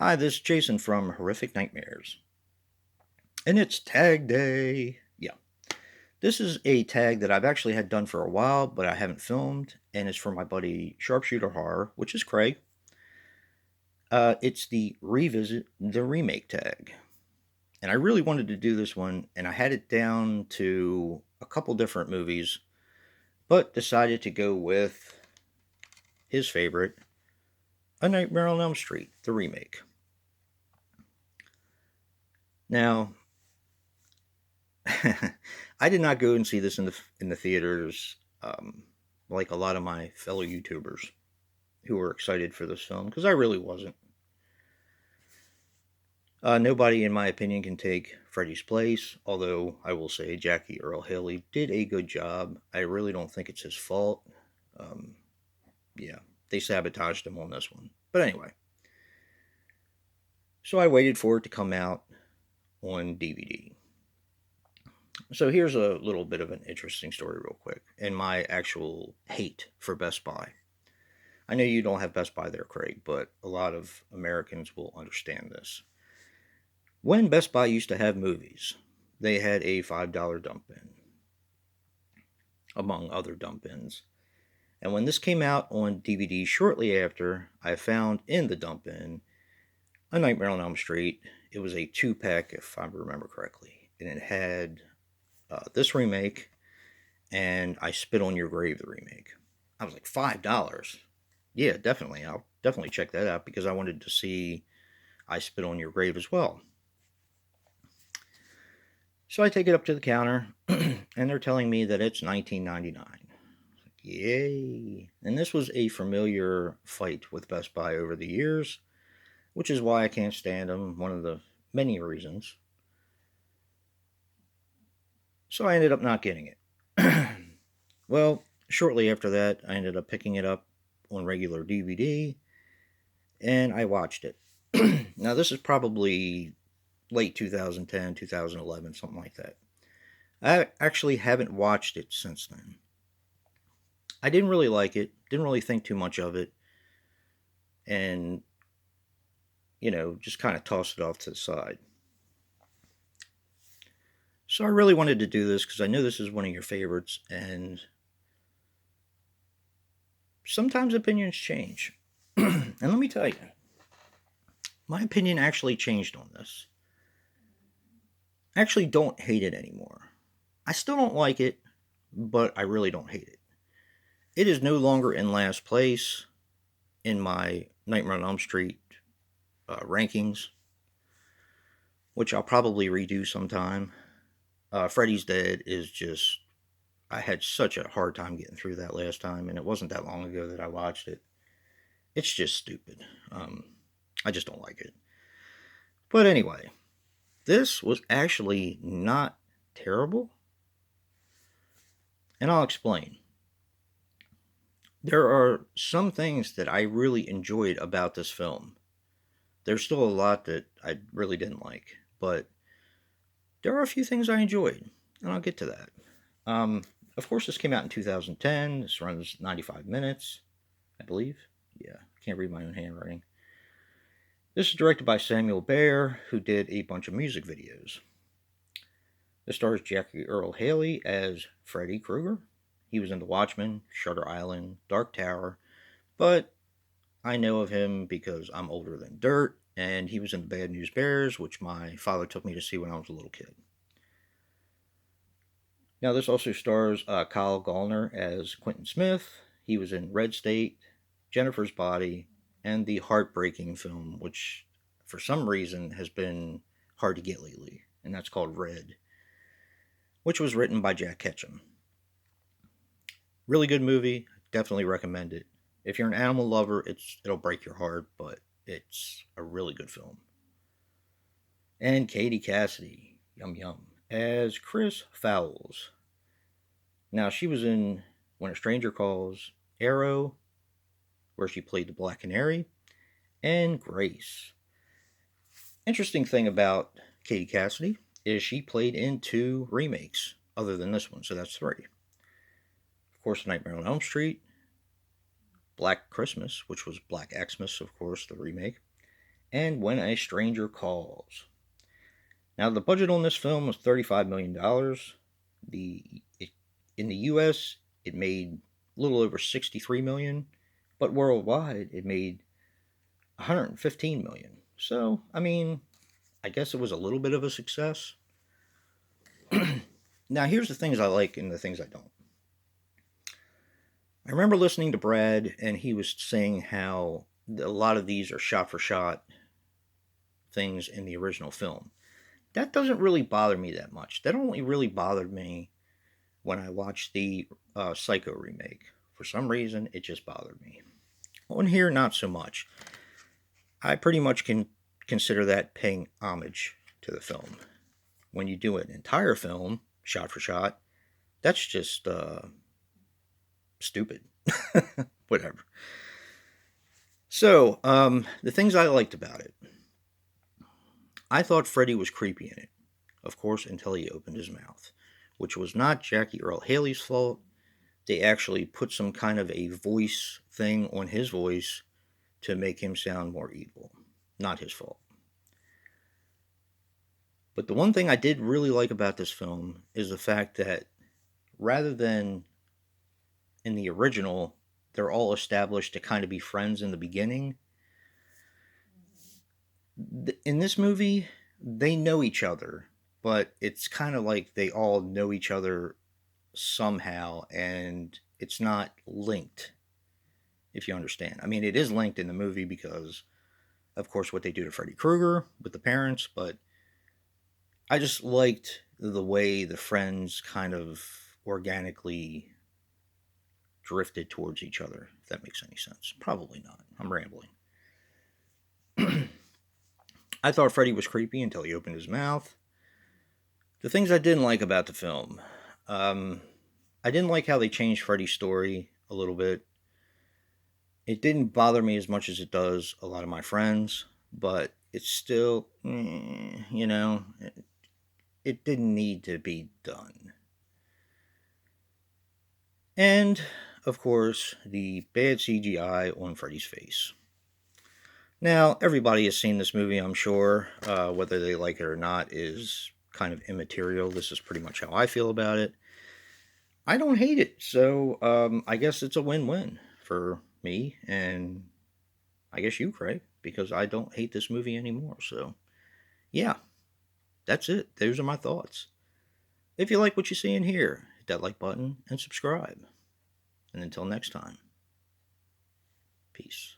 Hi, this is Jason from Horrific Nightmares. And it's tag day. Yeah. This is a tag that I've actually had done for a while, but I haven't filmed, and it's for my buddy Sharpshooter Horror, which is Craig. It's the revisit the remake tag. And I really wanted to do this one, and I had it down to a couple different movies, but decided to go with his favorite, A Nightmare on Elm Street, the remake. Now, I did not go and see this in the theaters, like a lot of my fellow YouTubers who were excited for this film, because I really wasn't. Nobody, in my opinion, can take Freddy's place, although I will say Jackie Earl Haley did a good job. I really don't think it's his fault. Um, yeah, they sabotaged him on this one. But anyway, so I waited for it to come out on DVD. So here's a little bit of an interesting story, real quick, and my actual hate for Best Buy. I know you don't have Best Buy there, Craig, but a lot of Americans will understand this. When Best Buy used to have movies, they had a $5 dump bin, among other dump bins. And when this came out on DVD shortly after, I found in the dump bin A Nightmare on Elm Street. It was a 2-pack, if I remember correctly, and it had this remake and I Spit on Your Grave, the remake. I was like, $5. Yeah, definitely. I'll definitely check that out because I wanted to see I Spit on Your Grave as well. So I take it up to the counter, and they're telling me that it's $19.99. Like, yay! And this was a familiar fight with Best Buy over the years, which is why I can't stand them. One of the many reasons. So I ended up not getting it. Well, shortly after that, I ended up picking it up on regular DVD, and I watched it. Now, this is probably late 2010, 2011, something like that. I actually haven't watched it since then. I didn't really like it, didn't really think too much of it, and, just kind of tossed it off to the side. So I really wanted to do this because I know this is one of your favorites, and sometimes opinions change. And let me tell you, my opinion actually changed on this. I actually don't hate it anymore. I still don't like it, but I really don't hate it. It is no longer in last place in my Nightmare on Elm Street rankings, which I'll probably redo sometime. Freddy's Dead is just, I had such a hard time getting through that last time, and it wasn't that long ago that I watched it. It's just stupid. I just don't like it. But anyway, this was actually not terrible, and I'll explain. There are some things that I really enjoyed about this film. There's still a lot that I really didn't like, but there are a few things I enjoyed, and I'll get to that. Um, of course, this came out in 2010. This runs 95 minutes, I believe. Yeah, can't read my own handwriting. This is directed by Samuel Bayer, who did a bunch of music videos. This stars Jackie Earl Haley as Freddy Krueger. He was in The Watchmen, Shutter Island, Dark Tower, but I know of him because I'm older than dirt, and he was in The Bad News Bears, which my father took me to see when I was a little kid. Now, this also stars Kyle Gallner as Quentin Smith. He was in Red State, Jennifer's Body, and the heartbreaking film, which for some reason has been hard to get lately, and that's called Red, which was written by Jack Ketchum. Really good movie. Definitely recommend it. If you're an animal lover, it'll break your heart, but it's a really good film. And Katie Cassidy, yum yum, as Chris Fowles. Now, she was in When a Stranger Calls, Arrow, where she played the Black Canary, and Grace. Interesting thing about Katie Cassidy is she played in 2 remakes other than this one, so that's 3. Of course, Nightmare on Elm Street, Black Christmas, which was Black Xmas, of course, the remake, and When a Stranger Calls. Now, the budget on this film was $35 million. In the U.S., it made a little over 63 million, but worldwide, it made 115 million. So, I mean, I guess it was a little bit of a success. Now, here's the things I like and the things I don't. I remember listening to Brad, and he was saying how a lot of these are shot for shot things in the original film. That doesn't really bother me that much. That only really bothered me when I watched the Psycho remake. For some reason, it just bothered me. On here, not so much. I pretty much can consider that paying homage to the film. When you do an entire film, shot for shot, that's just stupid. Whatever. So, the things I liked about it. I thought Freddy was creepy in it, of course, until he opened his mouth, which was not Jackie Earle Haley's fault. They actually put some kind of a voice thing on his voice to make him sound more evil. Not his fault. But the one thing I did really like about this film is the fact that rather than in the original, they're all established to kind of be friends in the beginning. In this movie, they know each other, but it's kind of like they all know each other somehow, and it's not linked, if you understand. I mean, it is linked in the movie because, of course, what they do to Freddy Krueger with the parents, but I just liked the way the friends kind of organically drifted towards each other, if that makes any sense. Probably not. I'm rambling. I thought Freddy was creepy until he opened his mouth. The things I didn't like about the film. I didn't like how they changed Freddy's story a little bit. It didn't bother me as much as it does a lot of my friends, but it's still, it didn't need to be done. And, of course, the bad CGI on Freddy's face. Now, everybody has seen this movie, I'm sure. Whether they like it or not is kind of immaterial. This is pretty much how I feel about it. I don't hate it, so I guess it's a win-win for me, and I guess you, Craig, because I don't hate this movie anymore. So, yeah, that's it. Those are my thoughts. If you like what you see in here, hit that like button and subscribe. And until next time, peace.